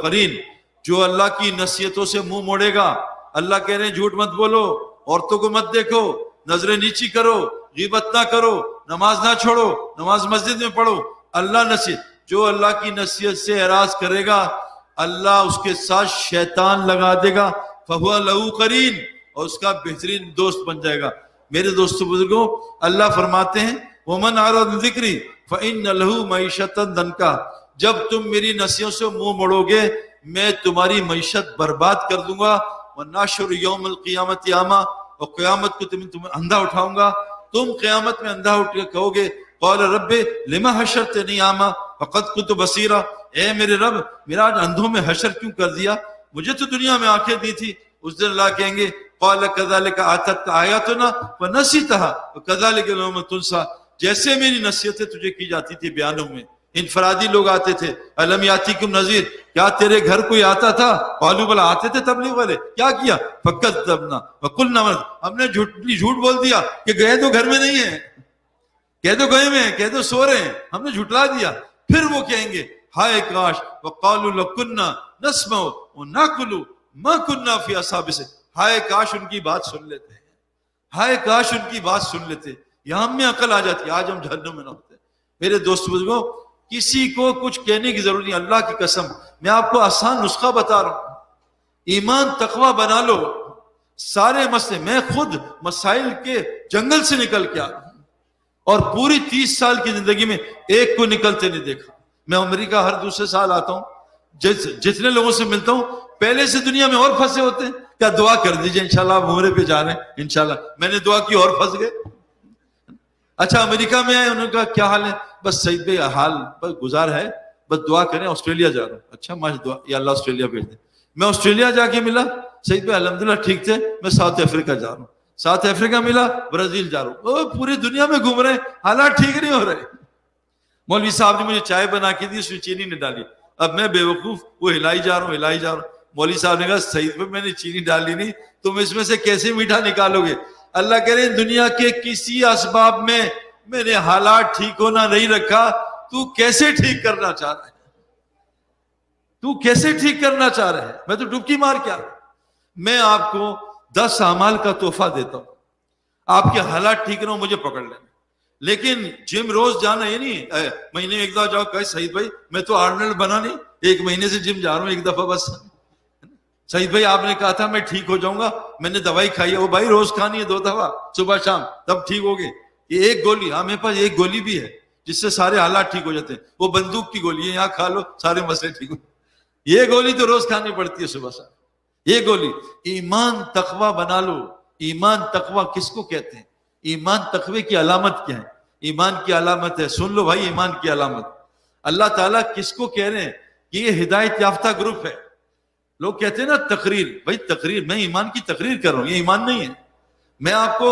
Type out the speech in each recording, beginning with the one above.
قرین، جو اللہ کی نصیحتوں سے منہ موڑے گا. اللہ کہہ رہے ہیں جھوٹ مت بولو، عورتوں کو مت دیکھو، نظریں نیچی کرو، غیبت نہ کرو، نماز نہ چھوڑو، نماز مسجد میں پڑھو. اللہ نصیحت، جو اللہ کی نصیحت سے اعراض کرے گا اللہ اس کے ساتھ شیطان لگا دے گا، فہو لہو قرین، اور اس کا بہترین دوست بن جائے گا. میرے دوستو بزرگوں، اللہ فرماتے ہیں ومن اعرض عن ذکری فإن لہ معیشۃ ضنکا، جب تم میری نصیحتوں سے منہ موڑو گے میں تمہاری معیشت برباد کر دوں گا. ونحشر یوم القیامت اعمی، اور قیامت کو تمہیں اندھا اٹھاؤں گا. تم قیامت میں اندھا اٹھ کے کہو گے قال رب لما حشرتنی اعمی وقد كنت بصیرا، اے میرے رب میرا آج اندھوں میں حشر کیوں کر دیا، مجھے تو دنیا میں آنکھیں دی تھی. اس دن اللہ کہیں گے قال كذلك اتتك آیاتنا فنسیتها وكذلك اليوم تنسى، جیسے میری نصیحتیں تجھے کی جاتی تھی بیانوں میں، انفرادی لوگ آتے تھے، الم یاتیکم نذیر، کیا تیرے گھر کوئی آتا تھا؟ قالوا بلا، آتے تھے تبلیغ والے، کیا کیا؟ فکذبنا وقلنا، ہم نے جھوٹ بول دیا کہ گئے تو گھر میں نہیں ہیں، کہہ دو گئے میں، کہہ دو سو رہے ہیں، ہم نے جھٹلا دیا. پھر وہ کہیں گے ہائے کاش، وقالوا لو كنا نسمع ونعقل ما كنا في اصحاب السعیر، ہائے کاش ان کی بات سن لیتے، ہائے کاش ان کی بات سن لیتے، یہاں ہم میں عقل آ جاتی، آج ہم جہنم میں نہ ہوتے. میرے دوست بزرگوں، کسی کو کچھ کہنے کی ضرورت نہیں، اللہ کی قسم میں آپ کو آسان نسخہ بتا رہا ہوں، ایمان تقوی بنا لو، سارے مسئلے، میں خود مسائل کے جنگل سے نکل کے آ رہا ہوں اور پوری 30 سال کی زندگی میں ایک کو نکلتے نہیں دیکھا. میں امریکہ ہر دوسرے سال آتا ہوں، جتنے لوگوں سے ملتا ہوں پہلے سے دنیا میں اور پھنسے ہوتے ہیں، کیا دعا کر دیجئے انشاءاللہ آپ عمرے پہ جا رہے ہیں انشاءاللہ. میں نے دعا کی اور پھنس گئے. اچھا امریکہ میں آئے، انہوں نے کہا کیا حال ہے؟ بس سعید بھائی حال بس گزار ہے، بس دعا کریں، آسٹریلیا جا رہا ہوں. اچھا ماشاء دعا، یا اللہ آسٹریلیا بھیج دیں. میں آسٹریلیا جا کے ملا، سعید بھائی الحمدللہ ٹھیک تھے. میں ساؤتھ افریقہ جا رہا ہوں، ساؤتھ افریقہ ملا، برازیل جا رہا ہوں. پوری دنیا میں گھوم رہے ہیں، حالات ٹھیک نہیں ہو رہے. مولوی صاحب نے مجھے چائے بنا کے دی، اس میں چینی نہیں ڈالی. اب میں بے وقوف وہ ہلائی جا رہا ہوں. مولوی صاحب نے کہا سعید بھائی میں نے چینی ڈالی نہیں، تم اس میں سے کیسے میٹھا نکالو گے؟ اللہ کہہ رہے ہیں دنیا کے کسی اسباب میں میں نے حالات ٹھیک ہونا نہیں رکھا، تو کیسے ٹھیک کرنا چاہ رہا ہے؟ تو کیسے ٹھیک کرنا چاہ رہا ہے؟ میں تو ڈبکی مار کے آ رہا ہوں. میں آپ کو 10 اعمال کا تحفہ دیتا ہوں، آپ کے حالات ٹھیک نہ ہو مجھے پکڑ لینا. لیکن جم روز جانا یہ نہیں، مہینے میں ایک دفعہ جاؤ. کہے سعید بھائی میں تو آرنلڈ بنا نہیں، 1 مہینے سے جم جا رہا ہوں ایک دفعہ بس. سعید بھائی آپ نے کہا تھا میں ٹھیک ہو جاؤں گا، میں نے دوائی کھائی ہے. وہ بھائی روز کھانی ہے 2 دفعہ صبح شام، تب ٹھیک ہوگے. یہ ایک گولی، ہاں میرے پاس ایک گولی بھی ہے جس سے سارے حالات ٹھیک ہو جاتے ہیں. وہ بندوق کی گولی ہے، یہاں کھا لو سارے مسئلے ٹھیک ہو. یہ گولی تو روز کھانی پڑتی ہے صبح شام. یہ گولی ایمان تقوی بنا لو. ایمان تقوی کس کو کہتے ہیں؟ ایمان تقوی کی علامت کیا ہے؟ ایمان کی علامت ہے، سن لو بھائی، ایمان کی علامت اللہ تعالیٰ کس کو کہہ رہے ہیں کہ یہ ہدایت یافتہ گروپ ہے. لوگ کہتے ہیں نا تقریر، بھائی تقریر، میں ایمان کی تقریر کر رہا ہوں، یہ ایمان نہیں ہے. میں آپ کو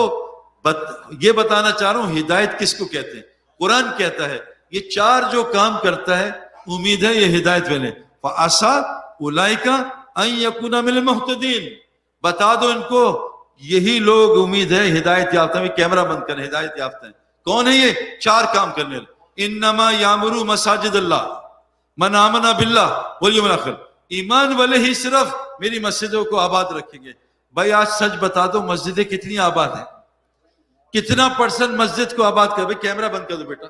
یہ بتانا چاہ رہا ہوں ہدایت کس کو کہتے ہیں. قرآن کہتا ہے یہ 4 جو کام کرتا ہے امید ہے یہ ہدایت والے. فَعَسَىٰ أُولَٰئِكَ أَن يَكُونَ مِنَ الْمُهْتَدِينَ، بتا دو ان کو یہی لوگ امید ہے ہدایت یافتہ میں. کیمرہ بند کریں، ہدایت یافتہ ہیں. کون ہے یہ 4 کام کرنے والے؟ انما یامرو مساجد اللہ من آمن باللہ والیوم الآخر، ایمان والے ہی صرف میری مسجدوں کو آباد رکھیں گے. بھائی آج سچ بتا دو مسجدیں کتنی آباد ہیں؟ کتنا % مسجد کو آباد کر؟ بھائی کیمرہ بند کر دو بیٹا.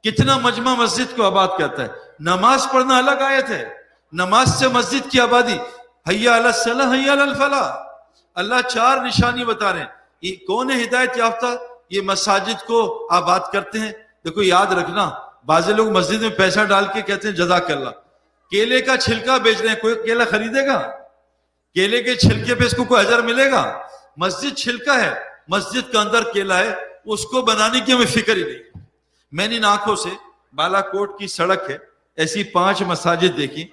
کتنا مجمع مسجد کو آباد کرتا ہے؟ نماز پڑھنا الگ آیت ہے، نماز سے مسجد کی آبادی. حی علی الصلاۃ حی علی الفلاح، اللہ 4 نشانی بتا رہے ہیں. کون ہے ہدایت یافتہ؟ یہ مساجد کو آباد کرتے ہیں. دیکھو یاد رکھنا، بعض لوگ مسجد میں پیسہ ڈال کے کہتے ہیں جزاک اللہ. کیلے کا چھلکا بیچ رہے ہیں، کوئی کیلا خریدے گا؟ کیلے کے چھلکے پہ اس کو کوئی اجر ملے گا؟ مسجد چھلکا ہے، مسجد کا اندر کیلا ہے، اس کو بنانے کی ہمیں فکر ہی نہیں. میں نے ان آنکھوں سے بالا کوٹ کی سڑک ہے، ایسی 5 مساجد دیکھی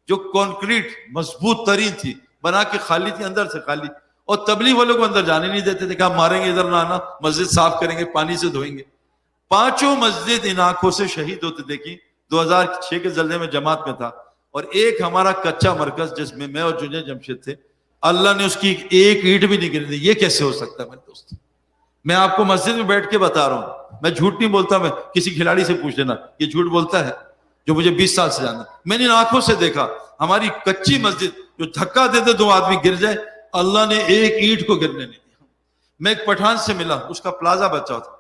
جو کانکریٹ مضبوط ترین تھی، بنا کے خالی تھی، اندر سے خالی. اور تبلیغ والوں کو اندر جانے نہیں دیتے تھے، کہا ماریں گے ادھر نہ آنا، مسجد صاف کریں گے، پانی سے دھوئیں گے. 5 مسجد ان آنکھوں سے شہید ہوتے دیکھی. 2006 کے زلزلے میں جماعت میں تھا، اور ایک ہمارا کچا مرکز جس میں میں اور جنید جمشید تھے، اللہ نے اس کی ایک اینٹ بھی نہیں گرنے دی. یہ کیسے ہو سکتا ہے میرے دوست؟ میں آپ کو مسجد میں بیٹھ کے بتا رہا ہوں، میں جھوٹ نہیں بولتا. میں کسی کھلاڑی سے پوچھ لینا، یہ جھوٹ بولتا ہے جو مجھے 20 سال سے جانا. میں نے ان آنکھوں سے دیکھا ہماری کچی مسجد جو دھکا دیتے 2 آدمی گر جائے, اللہ نے ایک اینٹ کو گرنے نہیں دیا. میں ایک پٹھان سے ملا, اس کا پلازا بچا تھا,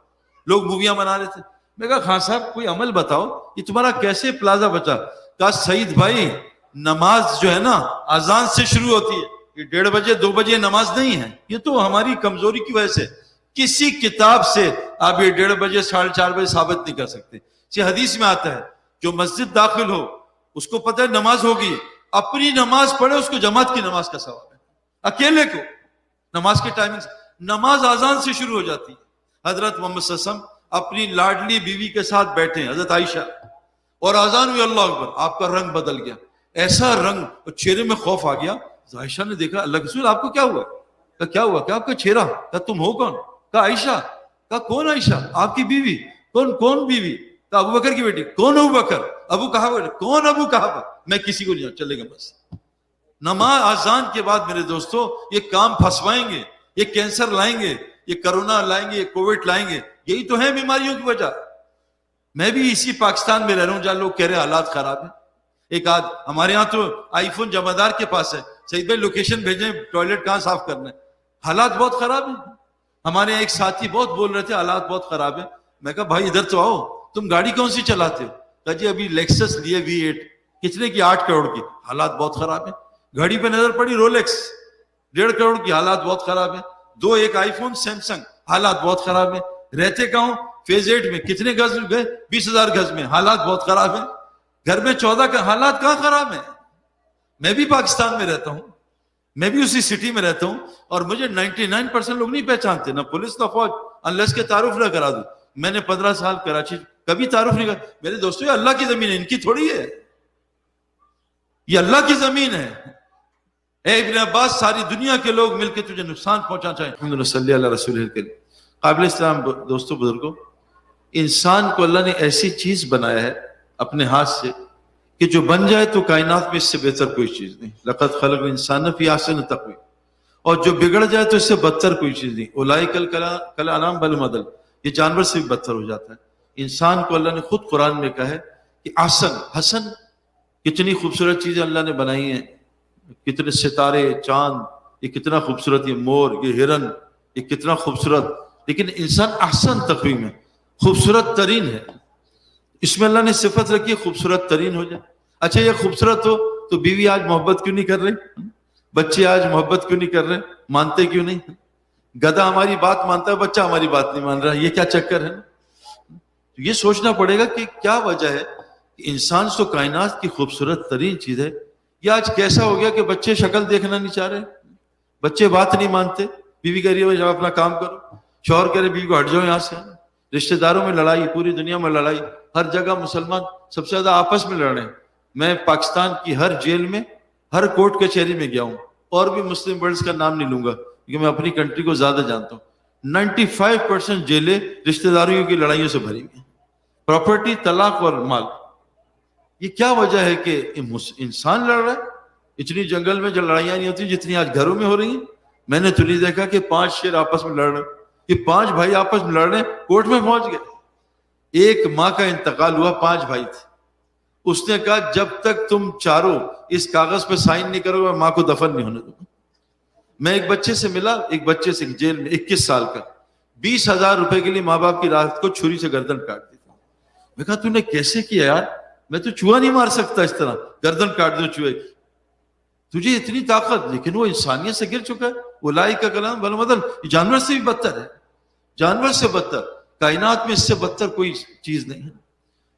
لوگ موویاں بنا رہے تھے. میں کہا خان صاحب کوئی عمل بتاؤ, یہ تمہارا کیسے پلازا بچا؟ کہا سعید بھائی نماز جو ہے نا اذان سے شروع ہوتی ہے, یہ 1:30 بجے 2 بجے نماز نہیں ہے, یہ تو ہماری کمزوری کی وجہ سے. کسی کتاب سے آپ یہ 1:30 بجے 4:30 بجے ثابت نہیں کر سکتے. یہ حدیث میں آتا ہے جو مسجد داخل ہو اس کو پتہ ہے نماز ہوگی, اپنی نماز پڑھے اس کو جماعت کی نماز کا ثواب ہے. اکیلے کو نماز کے ٹائمنگ سے, نماز اذان سے شروع ہو جاتی ہے. حضرت محمد صلی اللہ علیہ وسلم اپنی لاڈلی بیوی کے ساتھ بیٹھے ہیں, حضرت عائشہ, اور اذان ہوئی, اللہ اکبر, آپ کا رنگ بدل گیا, ایسا رنگ, اور چہرے میں خوف آ گیا. عائشہ نے دیکھا اللہ کے رسول آپ کو کیا ہوا؟ کہا کیا ہوا؟ کیا آپ کا چہرہ؟ کہا تم ہو کون؟ کہا عائشہ. کہا کون عائشہ؟ آپ کی بیوی. کون بیوی؟ کہا ابو بکر کی بیٹی. کون ابو بکر؟ ابو کہا. کون ابو کہا؟ میں کسی کو نہیں, چلے گا بس. نماز اذان کے بعد میرے دوستو یہ کام پھنسوائیں گے, یہ کینسر لائیں گے, یہ کرونا لائیں گے, یہ کووڈ لائیں گے, یہی تو ہے بیماریوں کی وجہ. میں بھی اسی پاکستان میں رہ رہا ہوں جہاں لوگ کہہ رہے ہیں حالات خراب ہیں. ایک ہمارے ہاں تو آئی فون جمعدار کے پاس ہے, سعید بھائی لوکیشن بھیجیں ٹوائلٹ کہاں صاف کرنا ہے. حالات بہت خراب ہیں. ہمارے ایک ساتھی بہت بول رہے تھے حالات بہت خراب ہیں. میں کہا بھائی ادھر تو آؤ, تم گاڑی کون سی چلاتے ہو؟ کہا جی ابھی لیکسس لیے V8. کتنے کی؟ 8 کروڑ کی. حالات بہت خراب ہیں. گھڑی پہ نظر پڑی رولیکس 1.5 کروڑ کی. حالات بہت خراب ہیں. 2 ایک آئی فون سیمسنگ. حالات بہت خراب ہیں. رہتے کہاں؟ فیز 8 میں. کتنے گز گئے؟ 20,000 گز میں. حالات بہت خراب ہیں. گھر میں 14 کا. حالات کہاں خراب ہیں؟ میں بھی پاکستان میں رہتا ہوں, میں بھی اسی سٹی میں رہتا ہوں, اور مجھے 99% لوگ نہیں پہچانتے, نہ پولیس نہ فوج, انلیس کے تعارف نہ کرا دوں. میں نے 15 سال کراچی کبھی تعارف نہیں کرا. میرے دوستو یہ اللہ کی زمین ہے, ان کی تھوڑی ہے, یہ اللہ کی زمین ہے. اے ابن عباس ساری دنیا کے لوگ مل کے تجھے نقصان پہنچانا چاہیں. الحمدللہ صلی اللہ علیہ رسول الکریم. قابل اسلام دوستو بزرگوں, انسان کو اللہ نے ایسی چیز بنایا ہے اپنے ہاتھ سے کہ جو بن جائے تو کائنات میں اس سے بہتر کوئی چیز نہیں. لقد خلق الانسان فی احسن تقویم. اور جو بگڑ جائے تو اس سے بدتر کوئی چیز نہیں. اولئک کالانعام بل ہم اضل. یہ جانور سے بھی بدتر ہو جاتا ہے. انسان کو اللہ نے خود قرآن میں کہا ہے کہ حسن, کتنی خوبصورت چیزیں اللہ نے بنائی ہیں, کتنے ستارے, چاند, یہ کتنا خوبصورت, یہ مور, یہ ہرن, یہ کتنا خوبصورت. لیکن انسان احسن تقویم ہے, خوبصورت ترین ہے. اس میں اللہ نے صفت رکھی خوبصورت ترین ہو جائے. اچھا یہ خوبصورت ہو تو بیوی آج محبت کیوں نہیں کر رہے؟ بچے آج محبت کیوں نہیں کر رہے؟ مانتے کیوں نہیں؟ گدھا ہماری بات مانتا ہے, بچہ ہماری بات نہیں مان رہا, یہ کیا چکر ہے؟ یہ سوچنا پڑے گا کہ کیا وجہ ہے کہ انسان تو کائنات کی خوبصورت ترین چیز ہے, یہ آج کیسا ہو گیا کہ بچے شکل دیکھنا نہیں چاہ رہے, بچے بات نہیں مانتے. بیوی کہہ رہی ہے جب اپنا کام کرو, شوہر کہہ رہے بیوی کو ہٹ جاؤ یہاں سے. رشتہ داروں میں لڑائی, پوری دنیا میں لڑائی, ہر جگہ مسلمان سب سے زیادہ آپس میں لڑ رہے ہیں. میں پاکستان کی ہر جیل میں, ہر کورٹ کچہری میں گیا ہوں, اور بھی مسلم ورلڈز کا نام نہیں لوں گا کیونکہ میں اپنی کنٹری کو زیادہ جانتا ہوں. 95% جیلیں رشتہ داریوں کی لڑائیوں سے بھری ہوئی ہیں, پراپرٹی, طلاق اور مال. یہ کیا وجہ ہے کہ انسان لڑ رہا ہے؟ اتنی جنگل میں جو لڑائیاں نہیں ہوتی جتنی آج گھروں میں ہو رہی ہیں. میں نے تو نہیں دیکھا کہ 5 شیر آپس میں لڑ رہے, یہ 5 بھائی آپس میں لڑ رہے, کورٹ میں پہنچ گئے. ایک ماں کا انتقال ہوا, 5 بھائی تھے. اس نے کہا جب تک تم چاروں اس کاغذ پہ سائن نہیں کرو گے ماں کو دفن نہیں ہونے دوں گا. میں ایک بچے سے ملا, ایک بچے سے جیل میں 21 سال کا, 20,000 روپے کے لیے ماں باپ کی رات کو چھری سے گردن کاٹ دیتا. میں کہا تو نے کیسے کیا یار؟ میں تو چوہا نہیں مار سکتا اس طرح, گردن کاٹ دوں چوہے کی, تجھے اتنی طاقت. لیکن وہ انسانیت سے گر چکا ہے. اولئک کالانعام بل ہم اضل. یہ جانور سے بھی بدتر ہے, جانور سے بدتر. کائنات میں اس سے بدتر کوئی چیز نہیں ہے.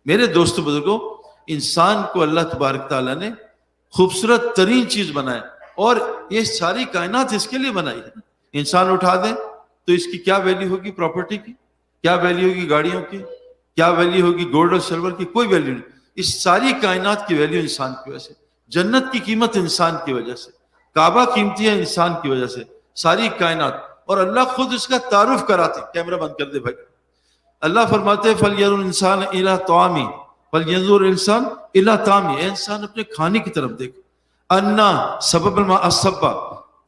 میرے دوستو بزرگوں, انسان کو اللہ تبارک تعالیٰ نے خوبصورت ترین چیز بنایا, اور یہ ساری کائنات اس کے لیے بنائی ہے. انسان اٹھا دیں تو اس کی کیا ویلیو ہوگی؟ پراپرٹی کی کیا ویلیو ہوگی؟ گاڑیوں کی کیا ویلیو ہوگی؟ گولڈ اور سلور کی کوئی ویلیو نہیں. اس ساری کائنات کی ویلیو انسان کی وجہ سے. جنت کی قیمت انسان کی وجہ سے, کعبہ قیمتی ہے انسان کی وجہ سے, ساری کائنات. اور اللہ خود اس کا تعارف کراتے. کیمرہ بند کر دے بھائی. اللہ فرماتے فَلْيَنظُرِ الْإِنسَانُ إِلَىٰ طَعَامِهِ فَلْيَنظُرِ الْإِنسَانُ إِلَىٰ طَعَامِهِ. اے انسان اپنے کھانے کی طرف دیکھ. اَنَّا سَبَبْنَا الْمَاءَ صَبًّا.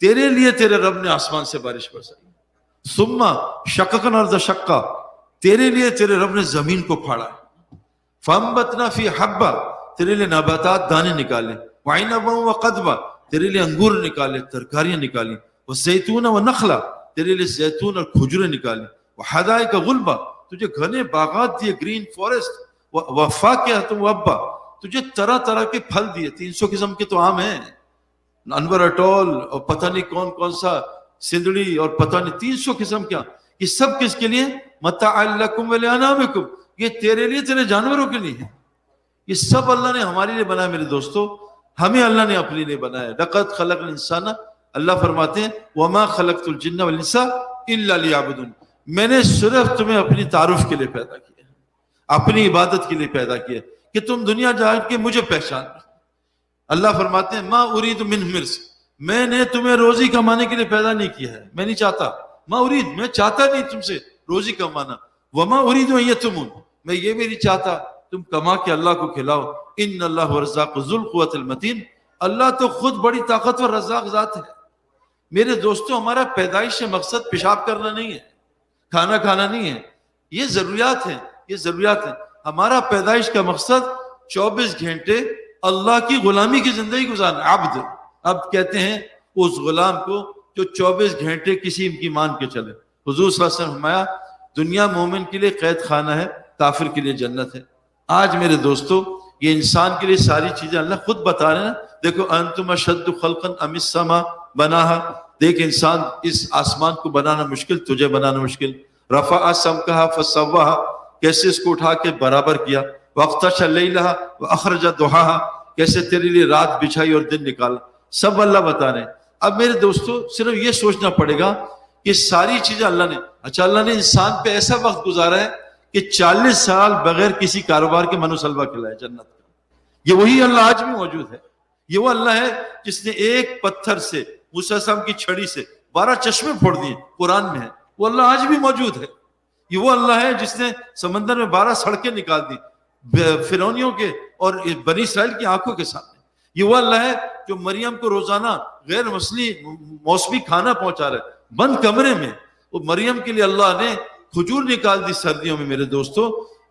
تیرے لیے تیرے رب نے آسمان سے بارش برسائی. ثُمَّ شَقَقْنَا الْأَرْضَ شَقًّا. تیرے لیے تیرے رب نے زمین کو پھاڑا. فَأَنبَتْنَا فِيهَا حَبًّا. تیرے لیے نباتات دانے نکالے. وعنبا وقضبا تیرے لیے انگور نکالے ترکاریاں نکالی, وزیتون ونخلا تیرے لیے زیتون اور کھجوریں نکالی, وحدائق غلبا تجھے گھنے باغات دیے گرین فارسٹ, وفاکہۃ وابا تجھے طرح طرح کے پھل دیے, 300 قسم کے تو آم ہیں, انور اٹول اور پتہ نہیں کون کون سا سندڑی اور پتہ نہیں 300 قسم کیا, یہ سب کس کے لیے؟ متاع لکم ولانعامکم, یہ تیرے لیے تیرے جانوروں کے لیے ہے. یہ سب اللہ نے ہمارے لیے بنایا میرے دوستو, ہمیں اللہ نے اپنے لیے بنایا. لقد خلقنا الانسان, اللہ فرماتے ہیں وما خلقت الجن والانس الا لیعبدون, میں نے صرف تمہیں اپنی تعارف کے لیے پیدا کیا, اپنی عبادت کے لیے پیدا کیا کہ تم دنیا جا کے مجھے پہچان. اللہ فرماتے ہیں ما ارید منہم رزق, میں نے تمہیں روزی کمانے کے لیے پیدا نہیں کیا ہے, میں نہیں چاہتا. ما ارید, میں چاہتا نہیں تم سے روزی کمانا. وما ارید ان یتمون, میں یہ بھی نہیں چاہتا تم کما کے اللہ کو کھلاؤ. ان اللہ الرزاق ذو القوۃ المتین, اللہ تو خود بڑی طاقتور رزاق ذات ہے. میرے دوستو ہمارا پیدائش سے مقصد پیشاب کرنا نہیں ہے, کھانا کھانا نہیں ہے, یہ ضروریات ہیں, یہ ضروریات ہیں. ہمارا پیدائش کا مقصد 24 گھنٹے اللہ کی غلامی کی زندگی گزارنا. عبد, عبد کہتے ہیں اس غلام کو جو 24 گھنٹے کسی کی مان کے چلے. حضور صلی اللہ علیہ وسلم فرمایا دنیا مومن کے لیے قید خانہ ہے, کافر کے لیے جنت ہے. آج میرے دوستو یہ انسان کے لیے ساری چیزیں اللہ خود بتا رہے ہیں. دیکھو انتم اشد خلقا ام السماء بناہا, دیکھ انسان اس آسمان کو بنانا مشکل, تجھے بنانا مشکل. رفع سمکہا فسواہا, کیسے اس کو اٹھا کے برابر کیا. واغطش لیلہا واخرج ضحاہا, کیسے تیرے لیے رات بچھائی اور دن نکالا. سب اللہ بتا رہے ہیں. اب میرے دوستو صرف یہ سوچنا پڑے گا کہ ساری چیزیں اللہ نے, اچھا اللہ نے انسان پہ ایسا وقت گزارا ہے کہ 40 سال بغیر کسی کاروبار کے منو سلوہ کھلائے جنت کا. یہ وہی اللہ آج بھی موجود ہے. یہ وہ اللہ ہے جس نے ایک پتھر سے موسیٰ علیہ السلام کی چھڑی سے 12 چشمے پھوڑ دیے, قرآن میں ہے. وہ اللہ آج بھی موجود ہے. یہ وہ اللہ ہے جس نے سمندر میں 12 سڑکیں نکال دی فرعونیوں کے اور بنی اسرائیل کی آنکھوں کے سامنے. یہ وہ اللہ ہے جو مریم کو روزانہ غیر موسمی کھانا پہنچا رہا ہے بند کمرے میں. وہ مریم کے لیے اللہ نے کھجور نکال دی سردیوں میں. میرے دوستو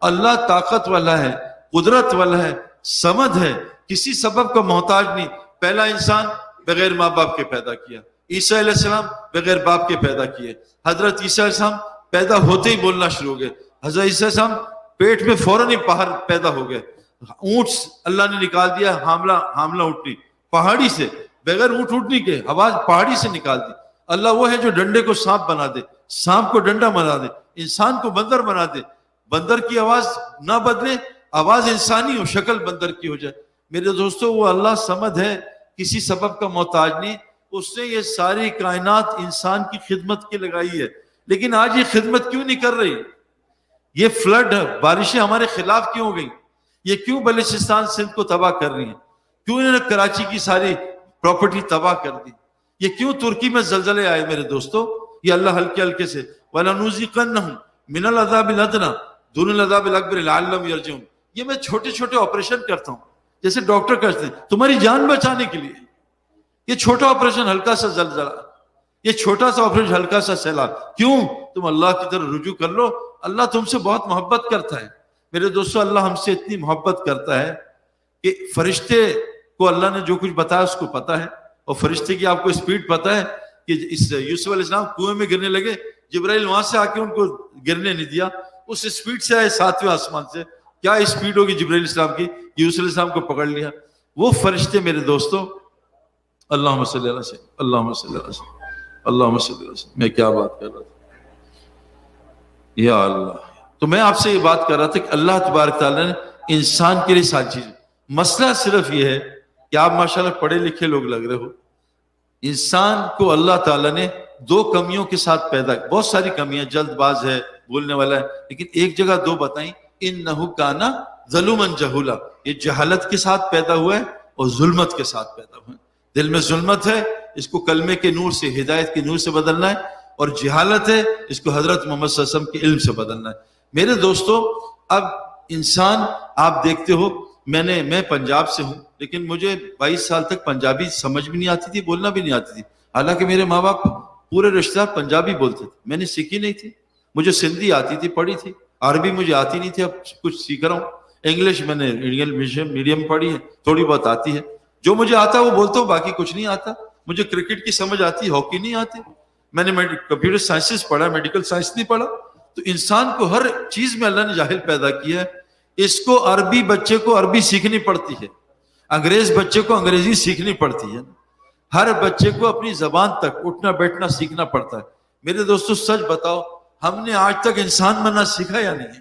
اللہ طاقت والا ہے, قدرت والا ہے, سمد ہے, کسی سبب کا محتاج نہیں. پہلا انسان بغیر ماں باپ کے پیدا کیا, عیسیٰ علیہ السلام بغیر باپ کے پیدا کیے. حضرت عیسیٰ علیہ السلام پیدا ہوتے ہی بولنا شروع ہو گئے. حضرت عیسیٰ علیہ السلام پیٹ میں فوراً ہی باہر پیدا ہو گئے. اونٹ اللہ نے نکال دیا, حاملہ اونٹنی پہاڑی سے, بغیر اونٹ اونٹنی کے آواز پہاڑی سے نکال دی. اللہ وہ ہے جو ڈنڈے کو سانپ بنا دے, سانپ کو ڈنڈا بنا دے, انسان کو بندر بنا دے, بندر کی آواز نہ بدلے, آواز انسانی ہو, شکل بندر کی ہو جائے. میرے دوستو وہ اللہ سمد ہے, کسی سبب کا محتاج نہیں. اس نے یہ ساری کائنات انسان کی خدمت کے لگائی ہے. لیکن آج یہ خدمت کیوں نہیں کر رہی؟ یہ فلڈ بارشیں ہمارے خلاف کیوں ہو گئی؟ یہ کیوں بلوچستان سندھ کو تباہ کر رہی ہیں؟ کیوں انہوں نے کراچی کی ساری پراپرٹی تباہ کر دی؟ یہ کیوں ترکی میں زلزلے آئے؟ میرے دوستو یہ اللہ ہلکے ہلکے سے وَلَنُذِيقَنَّهُم مِّنَ الْعَذَابِ الْأَدْنَىٰ دُونَ الْعَذَابِ الْأَكْبَرِ لَعَلَّهُمْ يَرْجِعُونَ. یہ میں چھوٹے چھوٹے آپریشن کرتا ہوں جیسے ڈاکٹر کرتے ہیں تمہاری جان بچانے کے لیے. یہ چھوٹا آپریشن, ہلکا سا زلزلہ, یہ چھوٹا سا آپریشن, ہلکا سا سیلاب. کیوں؟ تم اللہ کی طرف رجوع کر لو. اللہ تم سے بہت محبت کرتا ہے. میرے دوستو اللہ ہم سے اتنی محبت کرتا ہے کہ فرشتے کو اللہ نے جو کچھ بتایا اس کو پتا ہے, اور فرشتے کی آپ کو اسپیڈ پتا ہے کہ اس یوسف علیہ السلام کنویں میں گرنے لگے, جبرائیل وہاں سے آ کے ان کو گرنے نہیں دیا, اس اسپیڈ سے آئے 7ویں آسمان سے. کیا اسپیڈ ہوگی جبرائیل السلام کی, یوسف علیہ السلام کو پکڑ لیا. وہ فرشتے میرے دوستو, اللہم صلی اللہ علیہ وسلم, اللہم صلی اللہ علیہ وسلم, اللہم صلی اللہ علیہ وسلم. میں کیا بات کر رہا تھا یا اللہ. تو میں آپ سے یہ بات کر رہا تھا کہ اللہ تبارک تعالیٰ نے انسان کے لیے ساری چیز. مسئلہ صرف یہ ہے کہ آپ ماشاءاللہ پڑھے لکھے لوگ لگ رہے ہو. انسان کو اللہ تعالیٰ نے 2 کمیوں کے ساتھ پیدا کیا. بہت ساری کمیاں, جلد باز ہے, بولنے والا ہے, لیکن ایک جگہ 2 بتائیں. انہ کان ظلوما جہولا, یہ جہالت کے ساتھ پیدا ہوا ہے اور ظلمت کے ساتھ پیدا ہوا ہے. دل میں ظلمت ہے, اس کو کلمے کے نور سے, ہدایت کے نور سے بدلنا ہے, اور جہالت ہے, اس کو حضرت محمد صلی اللہ علیہ وسلم کے علم سے بدلنا ہے. میرے دوستو اب انسان آپ دیکھتے ہو, میں پنجاب سے ہوں, لیکن مجھے 22 سال تک پنجابی سمجھ بھی نہیں آتی تھی, بولنا بھی نہیں آتی تھی. حالانکہ میرے ماں باپ پورے رشتہ دار پنجابی بولتے تھے, میں نے سیکھی نہیں تھی. مجھے سندھی آتی تھی, پڑھی تھی. عربی مجھے آتی نہیں تھی, اب کچھ سیکھ رہا ہوں. انگلش میں نے انڈین میڈیم پڑھی ہے, تھوڑی بہت آتی ہے. جو مجھے آتا ہے وہ بولتا ہوں، باقی کچھ نہیں آتا. مجھے کرکٹ کی سمجھ آتی، ہاکی نہیں آتی. میں نے کمپیوٹر سائنسز پڑھا، میڈیکل سائنس نہیں پڑھا. تو انسان کو ہر چیز میں اللہ نے جاہل پیدا کیا ہے. اس کو عربی بچے کو عربی سیکھنی پڑتی ہے، انگریز بچے کو انگریزی سیکھنی پڑتی ہے. ہر بچے کو اپنی زبان تک اٹھنا بیٹھنا سیکھنا پڑتا ہے. میرے دوستو سچ بتاؤ، ہم نے آج تک انسان بننا سیکھا یا نہیں ہے؟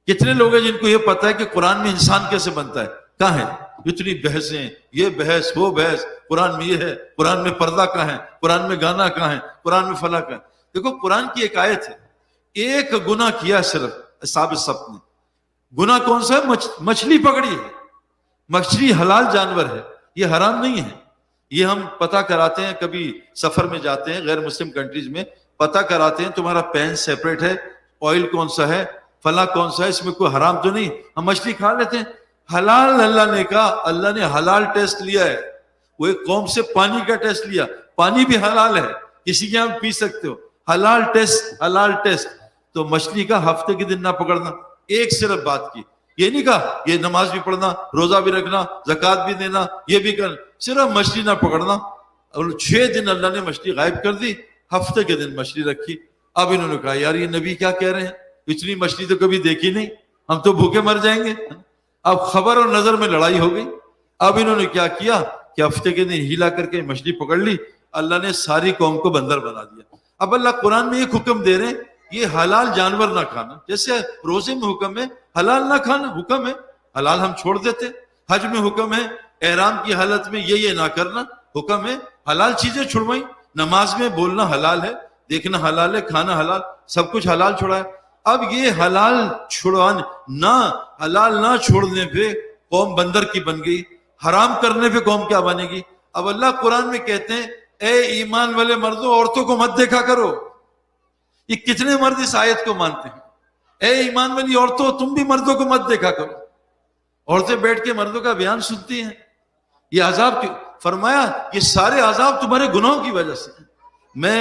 کتنے لوگ ہیں جن کو یہ پتا ہے کہ قرآن میں انسان کیسے بنتا ہے؟ کہاں ہے؟ اتنی بحثیں، یہ بحث وہ بحث، قرآن میں یہ ہے، قرآن میں پردہ کہاں ہے، قرآن میں گانا کہاں ہے، قرآن میں فلاں کہاں ہے. دیکھو قرآن کی ایک آیت ہے، ایک گناہ کیا صرف اصحاب السبت نے. گناہ کون سا ہے؟ مچھلی پکڑی ہے. مچھلی حلال جانور ہے، یہ حرام نہیں ہے. یہ ہم پتہ کراتے ہیں، کبھی سفر میں جاتے ہیں غیر مسلم کنٹریز میں، پتہ کراتے ہیں تمہارا پین سیپریٹ ہے، آئل کون سا ہے، فلاں کون سا ہے، اس میں کوئی حرام تو نہیں. ہم مچھلی کھا لیتے ہیں. حلال اللہ نے کہا، اللہ نے حلال ٹیسٹ لیا ہے. وہ ایک قوم سے پانی کا ٹیسٹ لیا، پانی بھی حلال ہے، کسی کے یہاں پی سکتے ہو. حلال ٹیسٹ، حلال ٹیسٹ. تو مچھلی کا ہفتے کے دن نہ پکڑنا. ایک صرف بات کی، یہ نہیں کہا یہ نماز بھی پڑھنا، روزہ بھی رکھنا، زکوٰۃ بھی دینا، یہ بھی کرنا، صرف مچھلی نہ پکڑنا. اور 6 دن اللہ نے مچھلی غائب کر دی، ہفتے کے دن مچھلی رکھی. اب انہوں نے کہا یار یہ نبی کیا کہہ رہے ہیں، اتنی مچھلی تو کبھی دیکھی نہیں، ہم تو بھوکے مر جائیں گے. اب خبر اور نظر میں لڑائی ہو گئی. اب انہوں نے کیا کیا کہ ہفتے کے دن ہیلا کر کے مچھلی پکڑ لی. اللہ نے ساری قوم کو بندر بنا دیا. اب اللہ قرآن میں ایک حکم دے رہے ہیں، یہ حلال جانور نہ کھانا. جیسے روزے میں حکم ہے حلال نہ کھانا، حکم ہے، حلال ہم چھوڑ دیتے. حج میں حکم ہے احرام کی حالت میں یہ نہ کرنا، حکم ہے حلال چیزیں چھڑوائیں. نماز میں بولنا حلال ہے، دیکھنا حلال ہے، کھانا حلال، سب کچھ حلال چھوڑا ہے. اب یہ حلال چھڑوانے نہ، حلال نہ چھوڑنے پہ قوم بندر کی بن گئی، حرام کرنے پہ قوم کیا بنے گی. اب اللہ قرآن میں کہتے ہیں اے ایمان والے مردوں، عورتوں کو مت دیکھا کرو. یہ کتنے مرد اس آیت کو مانتے ہیں؟ اے ایمان والی عورتوں، تم بھی مردوں کو مت دیکھا کرو. عورتیں بیٹھ کے مردوں کا بیان سنتی ہیں. یہ عذاب فرمایا یہ سارے عذاب تمہارے گناہوں کی وجہ سے. میں